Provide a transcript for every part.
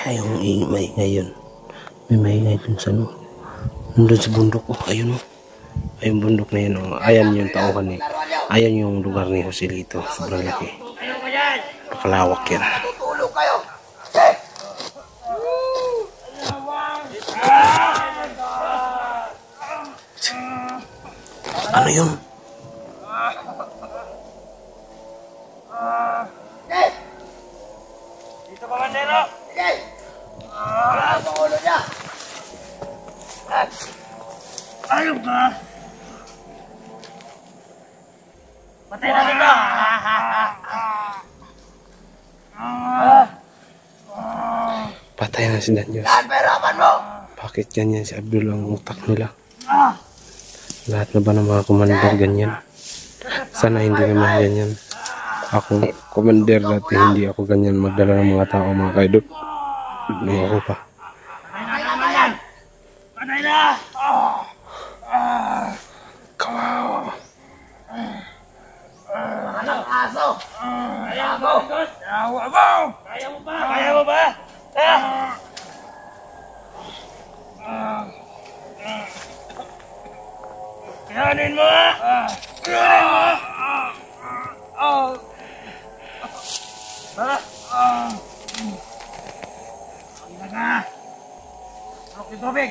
Yung maingay yun. May maingay dun sa ano. Nandun sa bundok. Oh, ayun oh. Ayun bundok na yun. Oh. Ayan yung tauhan eh. Ayan yung lugar ni Joselito. Sobrang laki. Nakalawak yan. Tutulog kayo. Ano yun? Dito pa Bandero. Sige. Wala ang ulo niya. Ayun ka. Patay na dito. Patay na si Danyos. Yan, perapan mo. Bakit ganyan si Abdul ang utak nila? Lahat na ba ng mga commander ganyan? Sana hindi naman ganyan. Ako, commander dati, hindi ako ganyan magdala ng mga tao, mga kaidol. Nung ako pa. Patay na! Kawawa. Anak aso! Kaya mo! Kaya mo ba? Kaya mo ba? Kayanin mo! Kayanin mo! Tara! Pagina ka! Tulok yung tubig!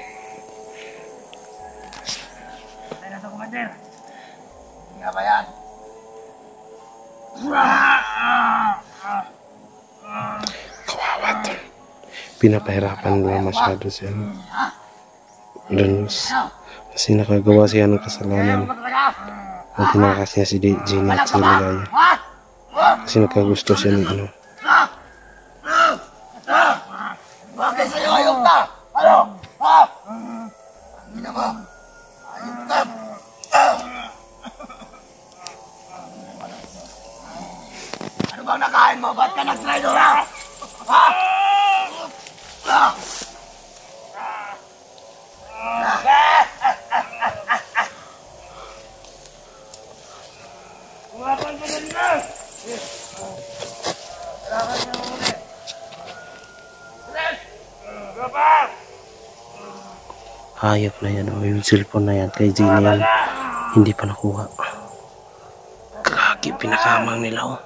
Patay na sa kumander! Hindi nga ba yan? Kawawa to. Pinapahirapan nila masyado siya. Danyos. Kasi nakagawa siya ng kasalanan. Ang tinakas niya si Gina at si Ligaya. Kasi nagkagusto siya ng ano. Bakit sa'yo ayok ka? Ano? Ha? Hindi na ba? Ayok ka? Ano bang nakain mo? Ba't ka nag-slider ha? Ha? Umapan mo na nila! Kailangan niya muli. Gabas! Hayop na yan. O yung cellphone na yan. Kay Gina yan. Hindi pa nakuha. Kaki, pinakamang nila oh.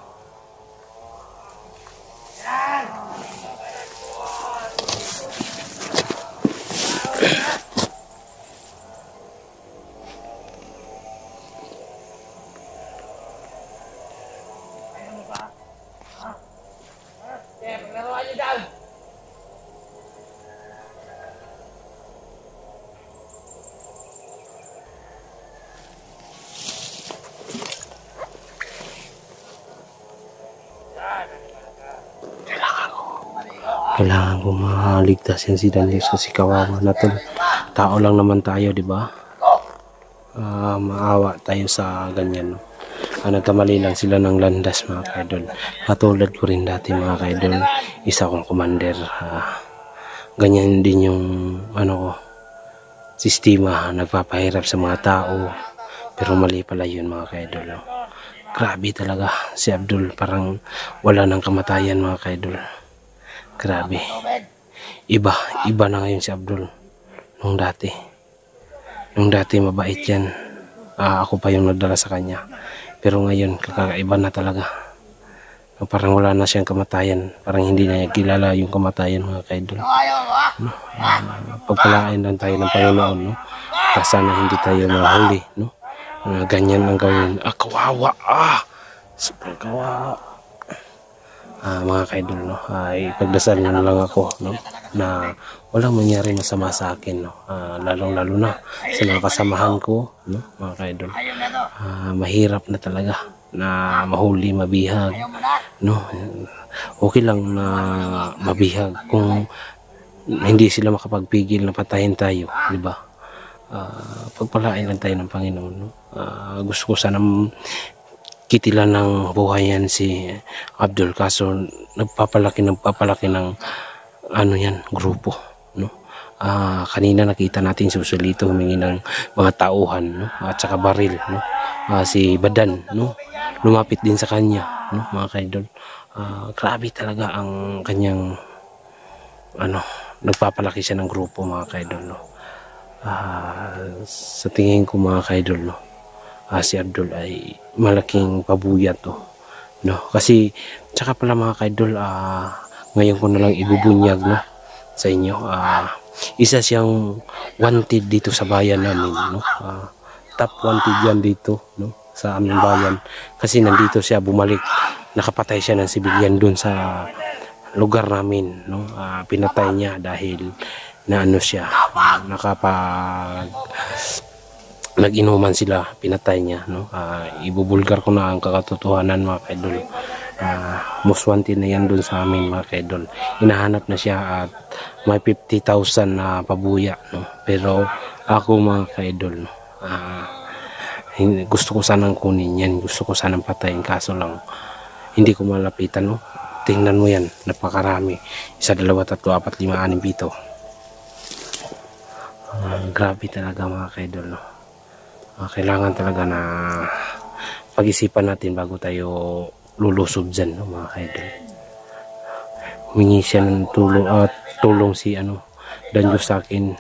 Paglaruan niyo dyan! Kailangan ko maligtas yan si Danyos kasi kawawa na to. Tao lang naman tayo, di ba? Maawa tayo sa ganyan. Nagkamali lang sila ng landas, mga kaidol. Katulad ko rin dati, mga kaidol. Isa akong commander. Ganyan din yung ano ko, sistema. Nagpapahirap sa mga tao. Pero mali pala yun, mga kaidol. Grabe talaga si Abdul. Parang wala ng kamatayan, mga kaidol. Grabe. Iba na ngayon si Abdul. Nung dati mabait yan. Ako pa yung nagdala sa kanya. Pero ngayon, kakaiba na talaga. Parang wala na siyang kamatayan. Parang hindi na niya kilala yung kamatayan, mga kaidol. Pagpalain lang tayo ng Panginoon, no? Sana hindi tayo mahuli, no? Ganyan ang gawin. Kawawa! Sobrang kawawa. Mga kaidol, no? Ipagdasal na lang ako, no? Na walang mangyari masama sa akin, no? Lalong-lalo na sa mga kasamahan ko, no? Mga kaidol. Mahirap na talaga na mahuli, mabihag, no? Okay lang na mabihag kung hindi sila makapagpigil na patayin tayo, di ba? Pagpalain lang tayo ng Panginoon, no? Gusto ko sana kitilan ng buhay yan si Abdul, kaso nagpapalaki ng ano yan, grupo, no? Kanina nakita natin si Joselito humingi ng mga tauhan, no? At saka baril, no? Si Badan, no? Lumapit din sa kanya, no? Mga kaidol. Grabe talaga ang kanyang ano, nagpapalaki siya ng grupo mga kaidol, no. Sa tingin ko mga kaidol, no, si Abdul ay malaking pabuya to, no, kasi tsaka pala mga kaidol, ngayon ko na lang ibubunyag, no, sa inyo. Isa siyang wanted dito sa bayan namin, no. Top wanted yan dito, no, sa aming bayan, kasi nandito siya bumalik, nakapatay siya ng sibilyan dun sa lugar namin, no. Pinatay niya dahil na ano siya, nag-inuman sila, pinatay niya, no. Ibubulgar ko na ang kakatotohanan mga kaidol. Most wanted na yan dun sa amin mga kaidol. Hinahanap na siya at may 50,000 na pabuya, no. Pero ako mga kaidol, no, gusto ko sanang kunin yan, gusto ko sanang patayin, kaso lang hindi ko malapitan, no. Tingnan mo yan, napakarami. 1, 2, 3, 4, 5, 6, 7. Grabe talaga mga kaidol, no. Kailangan talaga na pag-isipan natin bago tayo lulusob dyan, no, mga kaidol. Humingi siya ng tulong si Danjo sa akin.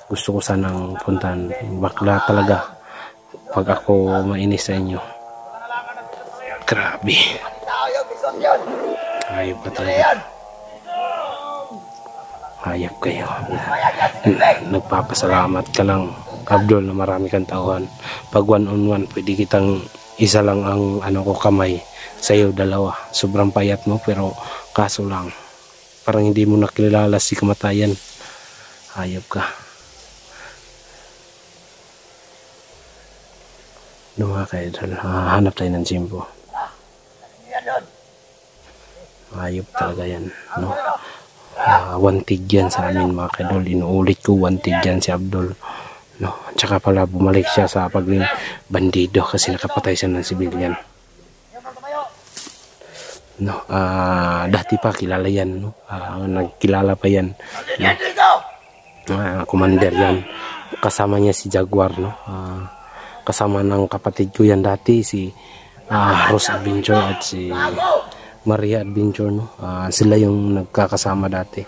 Gusto ko sanang puntahan. Bakla talaga pag ako mainis sa inyo. Grabe. Hayop pa talaga. Hayop kayo. Nagpapasalamat ka lang, Abdul, na marami kang tauhan. Pag 1-on-1, pwede kitang isa lang ang kamay. Sa'yo 2. Sobrang payat mo, pero kaso lang parang hindi mo nakilala si kamatayan. Hayop ka. No, mga kaidol, hanap tayo ng Jimbo. Hayop talaga yan, no. Wanted yan sa amin mga kaidol. Inuulit ko, wanted yan si Abdul, no. Tsaka pala bumalik siya sa pagling bandido kasi nakapatay siya ng sibilyan, no. Dati pa kilala yan, no. Nagkilala pa yan, no. Commander yan, kasama niya si Jaguar, no. Kasama ng kapatid ko yan dati, si Rose Adventure at si Maria Adventure, no. Sila yung nagkakasama dati.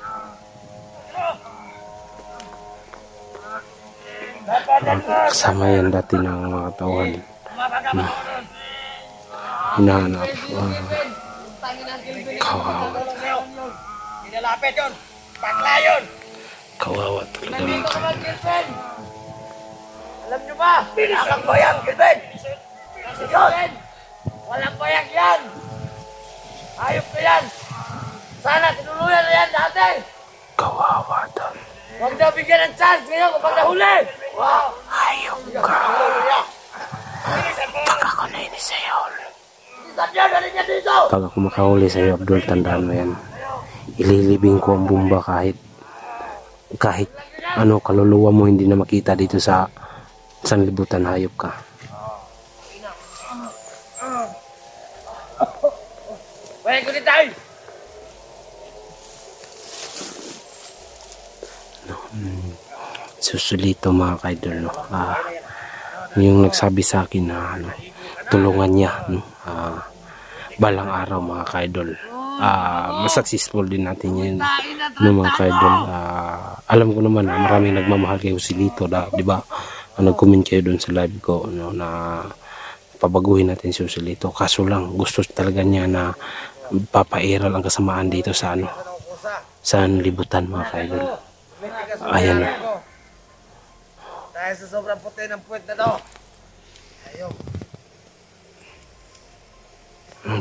Kasama yan dati ng mga tauhan, no. Hinahanap. Kawawa. Pinalapit yun. Bakla yun. Kawawa talaga mga kaidol. Alam nyo ba? Walang bayag, Gilbert. Yun. Walang bayag yan. Ayop ko yan. Sana tinuluyan na yan dati. Kawawa daw. Huwag na bigyan ng chance ngayon kapag nahuli. Wow. Hayop ka. Pag ako nainis sa'yo. Pag ako makahuli sa'yo, Abdul, tandaan mo yan. Ililibing ko ang bomba kahit kaluluwa mo hindi na makita dito sa sanlibutan. Hayop ka. Pwede ko tayo. Susulito mga kaidol, no. Yung nagsabi sa akin na tulungan niya, no. Balang araw mga kaidol, successful din natin yun, no, mga kaidol. Alam ko naman na maraming nagmamahal kayo si Lito, di ba? Nag-comment kayo dun sa live ko, no, na pabaguhin natin si Lito. Kaso lang gusto talaga niya na papairal ang kasamaan dito sa libutan mga kaidol. Ayan na. Dahil sa sobrang puti ng puwet na to. Ayaw.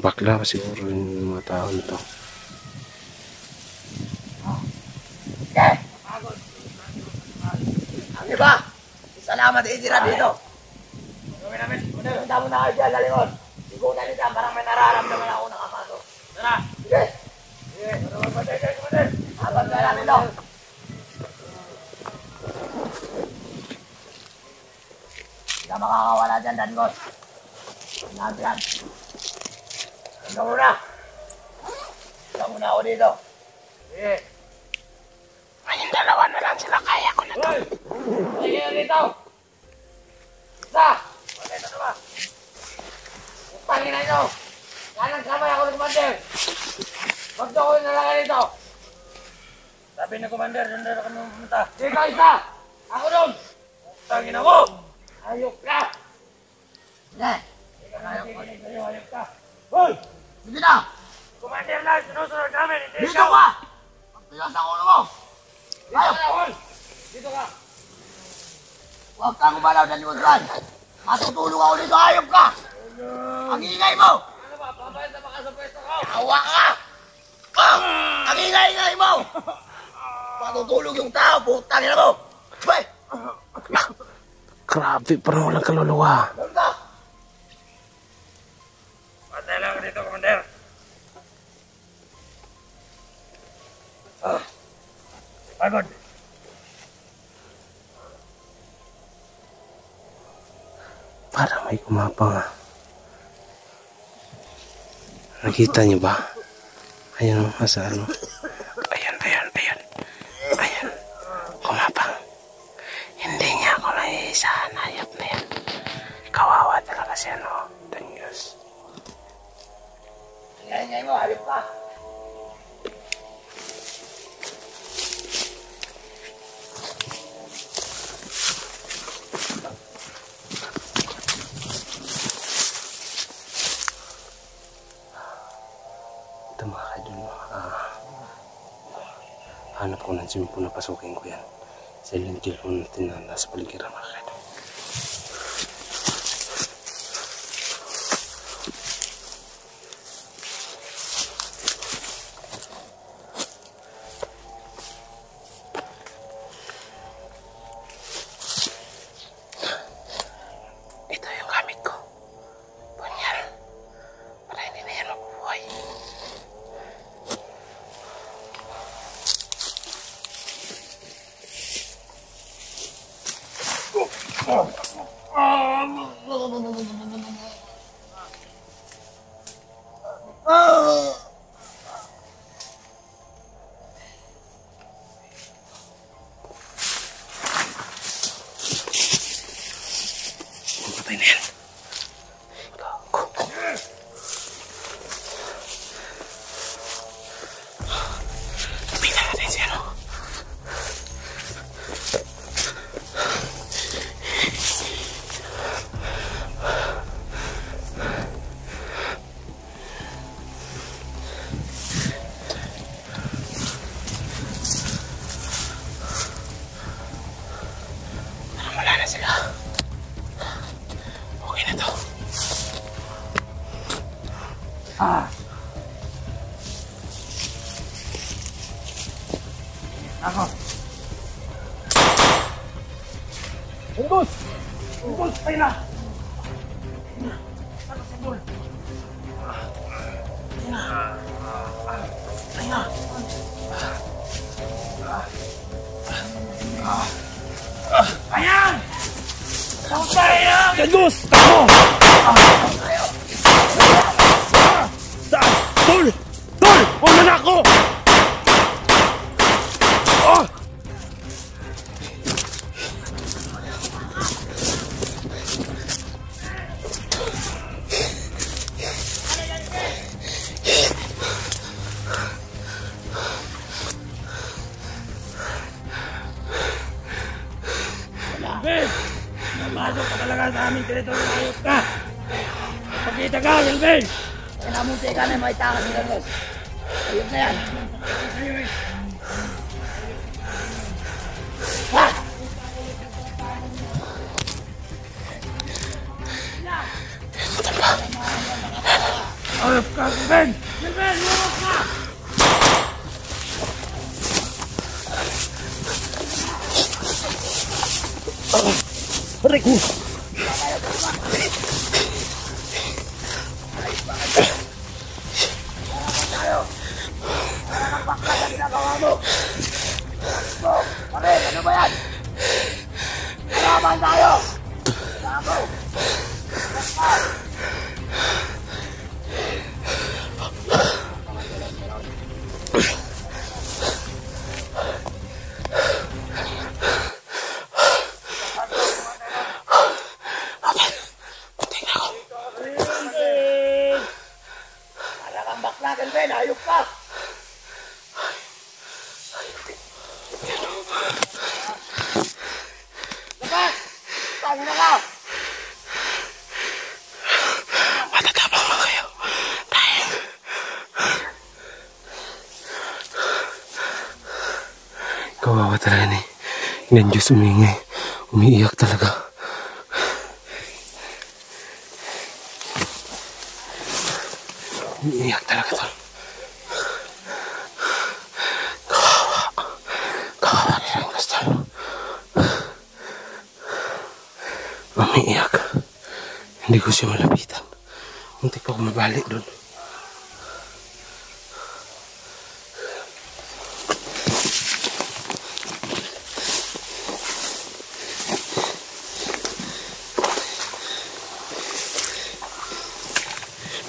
Bakla siguro yung mga tao nito. Okay. Ang iba, salamat itira dito. Gawin namin. Punta mo na kayo dyan, lalingon. Igunan nito, parang may nararamdaman ako nakapasok. Tara. Sige. Sige. Habang ka namin daw. Hindi ka makakawala dyan, Dangos. Lahat yan. Hanggang muna. Hanggang muna ako dito. Sige. Ayun, 2 na lang sila. Kaya ko na to. Sige kayo dito. Isa. Wala ito na ba? Putangin na ito. Yan ang kamay ako ng commander. Huwag na ako nalagay dito. Sabi ni Commander, doon na kami pumunta. Sige ka isa! Ako doon! Tangin ako! Ayok ka! Sige! Ayok ka! Hoy! Sige na! Commander lang, sinusunod namin! Dito ka! Pagtigas ang ulo mo! Ayok! Dito ka! Huwag kang umalaw na liwagran! Matutulog ako dito! Ayok ka! Ang ingay mo! Ano ba? Papayad na baka sa pwesto ko! Awa ka! Ang ingay mo! Matutulog yung tao! Putang ina mo! Hoy! Grabe, parang walang kaluluwa. Doon ka! Patay lang dito, Commander. Pagod. Parang may kumapang ah. Nakita niyo ba? Ayan o, nasa ano. Ayan. Ayan. Kumapang. Hindi niya ako naiisahan. Hayop na yan. Kawawa talaga siya, no? Danyos. Ingay mo, halip ka. Ito mga kaidol, no? Hanap ko ng simpo na pasukin ko yan. Silent kill ko natin na nasa paligiran mga kaidol. Ito yung gamit ko. Bunyan. Para hindi na yan mabubuhay. Patay na yan. Gago. Tingnan natin siya, no? Wala na sila. Okay na to. Ako. Unggus! Unggus, tayo na! Ano si Bul? Tayo na! Tayo na! Ayan! Tayo! Unggus! Tako! Tol! Tol! Wala na ako! Oh! Elvin! Namasok ka talaga sa aming teritoryo na ayot ka! Pagkita ka, Elvin! Kaya namunti ka na may takas ni Carlos. Ayot na yan! Ha! Ayot ka, Elvin! Elvin, lumot ka! Aray ko! Pare, ano ba yan? Kalaban tayo! Gago! Para kang bakla, Elvin! Ayok ka! putang ina ka! Matatapang lang kayo. Tayo. Kawawa talaga ni Inan Diyos umingi. Umiiyak talaga. Umiiyak talaga to. Kawawa nila yung gusto. Umiiyak. Hindi ko siya malapitan. Muntik pa ako mabalik doon.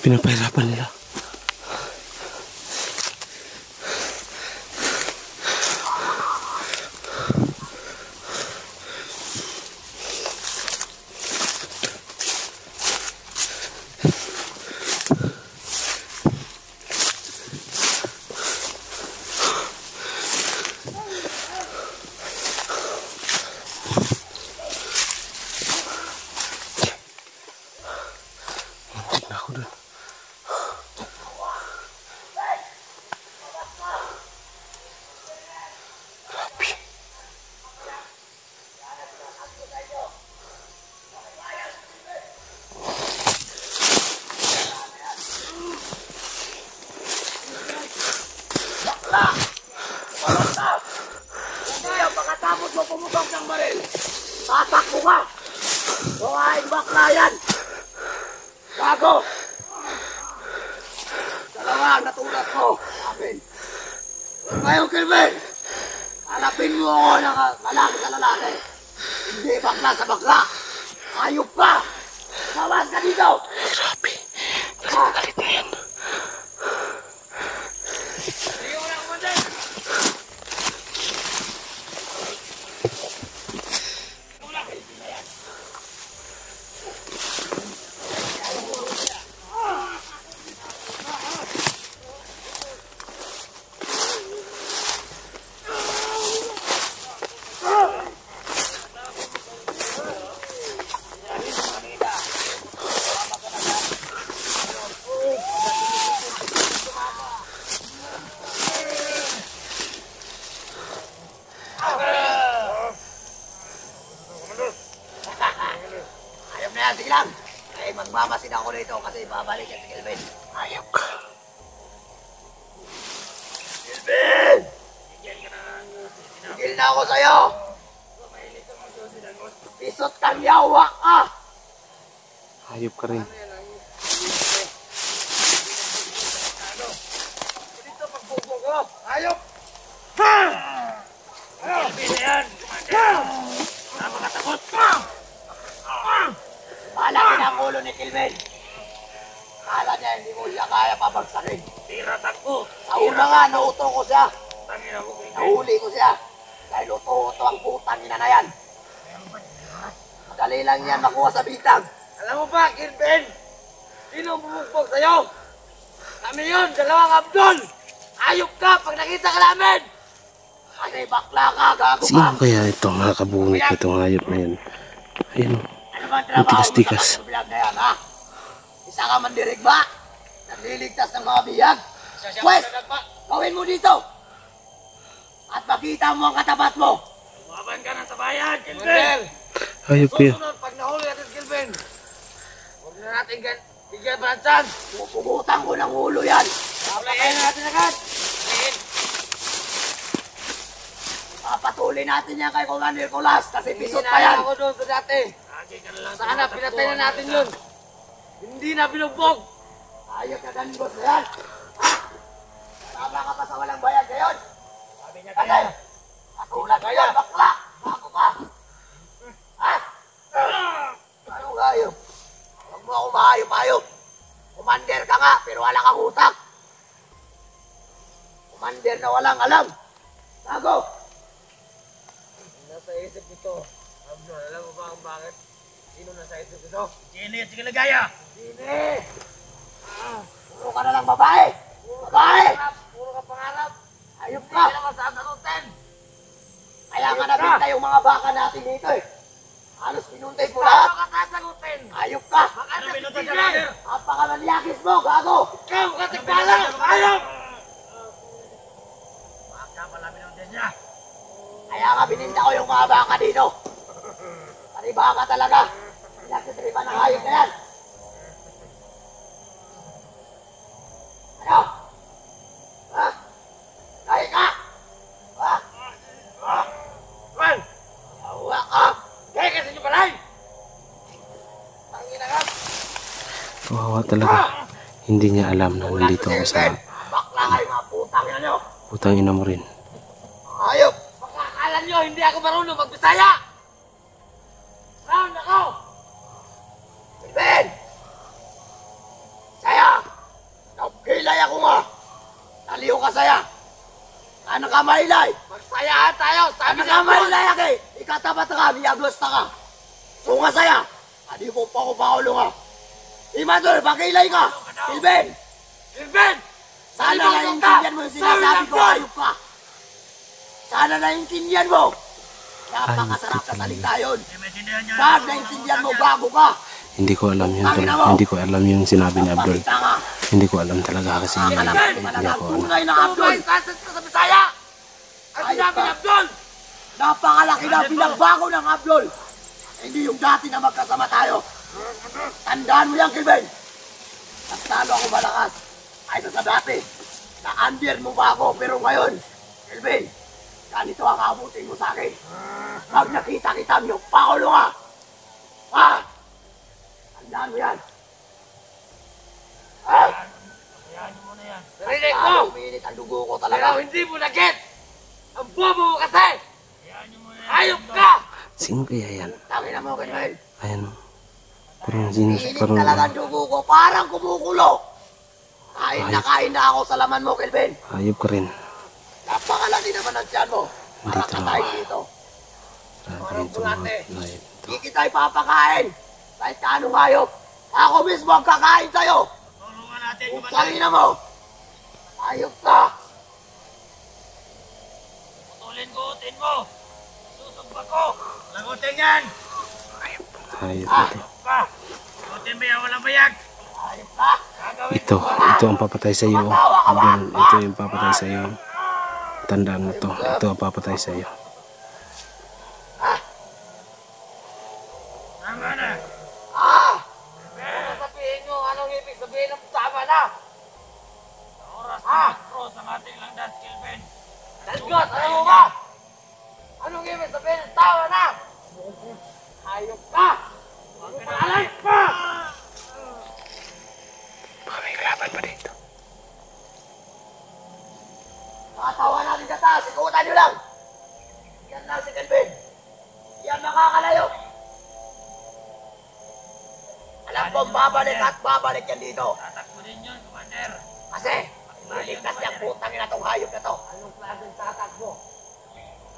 Pinapahirapan nila. Muntik na ako doon. Grabe. Ngayon, pagkatapos mo pumubog ng baril, tatakbo ka! Buhayin bakla yan! Gago! Dalawa ang natulas mo, amin. Ngayon, Kelvin, hanapin mo ako ng lalaki sa lalaki. Hindi bakla sa bakla. Ayop ka! Bawas ka dito! Grabe. Kasi galit na yan. Ayop na yan, sige lang. Ay, magmamasid ako dito kasi babalik yan si Kelvin. Ayok ka. Kelvin! Tigil na ako sa'yo! Pisot kang yawa ka! Ayop ka rin. Dito pagbubog ko! Ayop! Ha! Kelvin na yan! Napakatakot! Malakin ang ulo ni Kelvin! Kala niya hindi mo siya kaya pabagsakin. Tiratak ko! Sa una nga, nauto ko siya. Nahuli ko siya. Dahil uto-uto ang putang ina na yan. Madali lang yan makuha sa bitag. Alam mo ba, Kelvin? Sino ang bumugbog sa'yo? Kami yun, dalawang Abdul! Ayop ka pag nakita ka namin! Kasi bakla ka, gago ka! Sino kaya ito mga kabungit na itong hayop na yan? Ayun. Ano ba ang trabaho mo tigas-tigas. sa vlog na yan, ha? Isa ka mandirig ba? Nagliligtas ng mga biyag? Pwes, gawin mo dito! At makita mo ang katapat mo! Lumaban ka na sa bayan, Kelvin! Hayop kaya. Susunod, pag nahuli natin, Kelvin, huwag na natin bigyan pa ng chance. Pupugutan ko ng ulo yan. Papatayin natin agad. Papatuloy natin yan kay Commander Colas kasi pisot pa yan. Ako doon sa dati. Sana pinatay na natin yun. Hindi na binugbog. Ayos na ganbos na yan. Tama ka pa sa walang bayan ngayon. Sabi niya kaya. Katulad ka yan, bakla. Bako ka. Ha? Ano kayo? Huwag mo ako mahayop-hayop. Commander ka nga, pero wala kang utak. Commander na walang alam. Tago! Nasa isip nito. Abdul, alam mo ba kung bakit? Sino nasa isip nito? Jenny at Sigalagaya! Jenny! Puro ka na lang babae! Babae! Puro ka pangarap! Ayop ka! Hindi naman saan narutin! Kaya nga nabinta yung mga baka natin dito eh. Halos pinuntay mo lahat. Paano ka sasagutin? Ayop ka. Ano minuto ka natin? Napakamaliyakis mo, gago. Ikaw, katikbala! Ayaw! Baka pala minuntis niya. Kaya nga bininta ko yung mga baka dito. Tariba ka talaga. Pinagtitripa ng hayop na yan. Ano? Ha? Kaya ka? Ha? Man! Yawa ka. Kaya kasi nyo balay! Tangina ka. Kawawa talaga. Hindi niya alam na nandito ako sa Bakla kayo mga putang ina nyo. putang ina mo rin. Hayop. Baka akala nyo hindi ako marunong magbisaya! Round ako! Ben! Saya! Nakilay ako nga. Naliw ka saya. Ano ka mailay? Magsayahan tayo! Ano Sabi ka mailay aki? Ikatapat ka, miyaglos na ka. Sunga saya. Adi ko pa ko paulo nga. Imadol, pakilay ka. Silben! Silben! Sana naiintindihan mo yung sinasabi ko, ayop ka. Sana naiintindihan mo. Napakasarap na salita yun. Pag naiintindihan mo, gago ka. Hindi ko alam yun talaga. Hindi ko alam yung sinabi ni Abdul. Pakita ka. Hindi ko alam talaga kasi hindi Alam ako mo ano. talagang tunay na Ikaw Abdul. ba'y sasad ka sa Bisaya? Ang Ayos sinabi ka. ni Abdul! Napakalaki na pinagbago ng Abdul. Hindi yung dati na magkasama tayo. Tandaan mo yan, Kilben. Mas talo ako malakas. Ay sa dati. Na-under mo ba ako, pero ngayon, Kilben, ganito ang abutin mo sa akin. Pag nakita kita niyo, pakulo ka. Ha? Tandaan mo yan. Ha? Narinig ko! Talo, umiinit ang dugo ko Pero talaga. hindi mo na-get! Ang bobo mo kasi! Hayop ka! Sino kaya yan? Tangina mo, Kilben. Ayan. Parang sino, Init parang talaga ang dugo ko, parang kumukulo. Kain na ako sa laman mo, Kelvin. hayop ka rin. Napakalaki naman ang tiyan mo. Para Dito lang. katayin dito. Grabe rin itong mga hayop. Hindi kita ipapakain. Kahit anong hayop. Ako mismo ang kakain sa'yo. Tulungan natin Kung tangina mo. Hayop ka. Putulin ko, utin mo! Susugba ko! Lagutin yan! Hayop Ah. ito. Pa! Utin mo yan, walang bayag! Hayop ka. Gagawin Ito ang papatay sa iyo. Abdul, ito yung papatay sa iyo. Tandaan mo to. Ito ang papatay sa iyo. Tama na! Ah. Ano sabihin nyo? Anong ibig sabihin ng tama na? Sa oras na cross ang ating landas, Kelvin. Dalgot, ano mo ba? Anong ibig sabihin ng tama na? Hayop ka! Huwag ka na alam pa! Baka may laban pa dito. Matawa natin sa taas. Ikutan nyo lang. Yan lang si Kelvin. Yan makakalayo. Alam ko babalik at babalik yan dito. Tatakbo din yun, Commander. Kasi, liligtas niyang putang ina tong hayop na to. Anong klaseng tatakbo?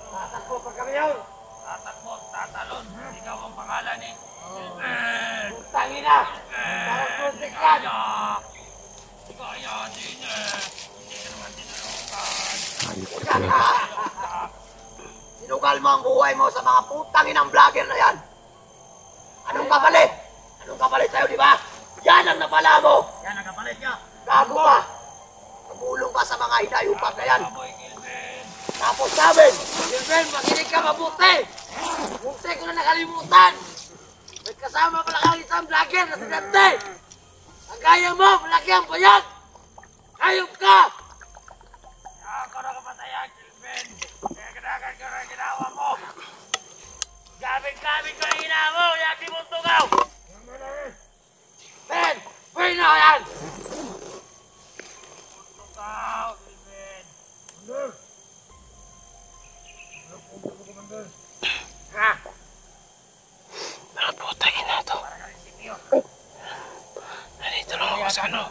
Tatakbo pag kami yun. Tatakbo, tatalon. Ikaw ang pangalan eh. Putang ina! Parang prusik yan! Kaya din eh. Hindi ka naman tinulungan. Hayop ka talaga. Sinugal mo ang buhay mo sa mga putang inang vlogger na yan. Anong kapalit? Anong kapalit sa'yo, di ba? Yan ang napala mo. Yan ang kapalit niya. Gago ka. Tumulong ka sa mga inayupag na yan. Boy Kelvin. Tapos sabi, Kelvin, makinig ka mabuti. Munti ko na nakalimutan. May kasama pala kang isang vlogger na si Dante. Ang kaya mo, malaki ang bayag. Hayop ka! Ako na kapatayan, Kelvin. Kaya kanakan ko na ginawa mo. Gamit ko na ginawa mo. Yaki mo tugaw. Ben, Ben na yan. Tugaw, Kelvin. Ha? Mga putang ina to. Nandito lang ako sa ano.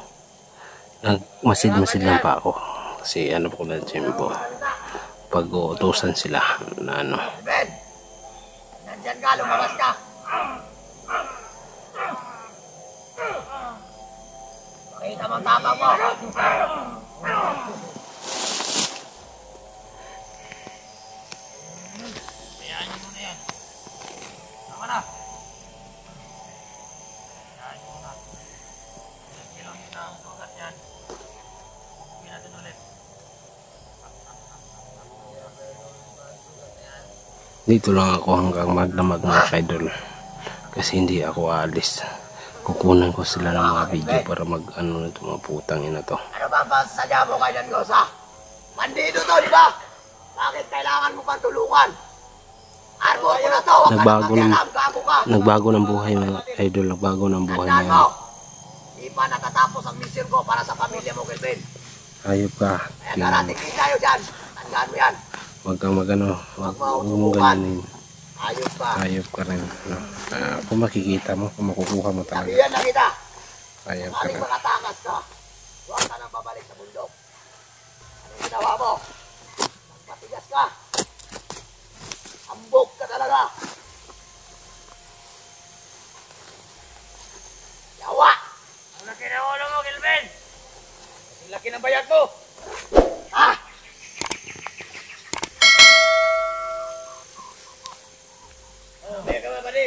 Nagmasid-masid lang pa ako. Kasi ano ko na gym po. Pag-uutusan sila na ano. Ben, nandyan ka, lumabas ka. Pakita mo ang tapang mo. Hayaan niyo muna yan. Tama na. Dito lang ako hanggang magdamag mga idol. Kasi hindi ako aalis. Kukunan ko sila ng mga video para mag-ano na ito, mga putang ina to. Ano ba ang pasadya mo kay Dangosa? Bandido to, di ba? Bakit kailangan mo pang tulungan? Arbor ko na to, wag ka na makialam, gago ka. Nagbago ng buhay mga idol. Nagbago ng buhay Tandaan niya. mo, di pa natatapos ang mission ko para sa pamilya mo, Kelvin. Ayop ka. Kaya darating din tayo dyan. Tandaan mo yan. Huwag kang magano. Huwag Huwag mo mong ganyanin. Ayos ka. Ayop ka rin. No? Kung makikita mo, kung makukuha mo talaga. Sabihan na kita. Ayop ka Maring rin. makatakas ka. Huwag ka nang babalik sa bundok. Anong ginawa mo? Nagmatigas ka. Ambog ka talaga. Yawa! Ang laki ng ulo mo, Kelvin! Ang laki ng bayag mo! Ha? Kaya ka ba, buddy?